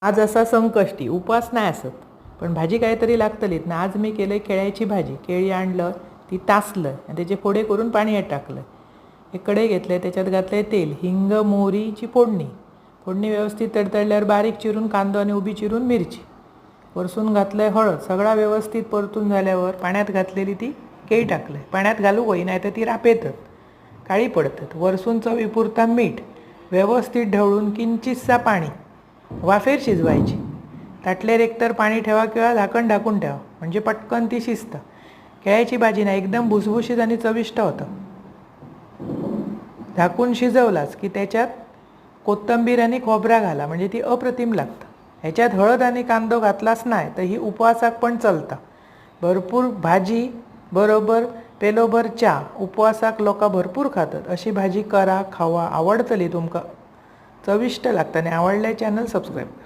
आज असा संकष्टी उपवास नाही असत, पण भाजी काहीतरी लागतलीच ना. आज मी केलं केळ्याची भाजी. केळी आणलं, ती तासलं आणि त्याचे फोडे करून पाण्यात टाकलं. हे कढई घेतले, त्याच्यात घातले तेल, हिंग, मोहरीची फोडणी. फोडणी व्यवस्थित तडतडल्यावर बारीक चिरून कांदा आणि उभी चिरून मिरची, वरसून घातलं हळद. सगळा व्यवस्थित परतून झाल्यावर पाण्यात घातलेली ती केळी टाकलं. पाण्यात घालू होई, नाही तर ती रापेतात, काळी पडतात. वरसून चवीपुरता मीठ, व्यवस्थित ढवळून किंचितसा पाणी, वाफेर शिजवायची. ताटलेर एकतर पाणी ठेवा किंवा झाकण ढाकून ठेवा, म्हणजे पटकन ती शिजतं. केळ्याची भाजी ना एकदम भुसभुशीत आणि चविष्ट होतं. झाकून शिजवलाच की त्याच्यात कोथिंबीर आणि खोबरा घाला, म्हणजे ती अप्रतिम लागतं. ह्याच्यात हळद आणि कांदो घातलाच नाही तर ही उपवासाक पण चलता. भरपूर भाजी बरोबर पेलोभर चहा, उपवासाक लोका भरपूर खातात. अशी भाजी करा, खावा, आवडतली तुमका. चविष्ट लागतं. आणि आवडल्या चॅनल सबस्क्राईब करा.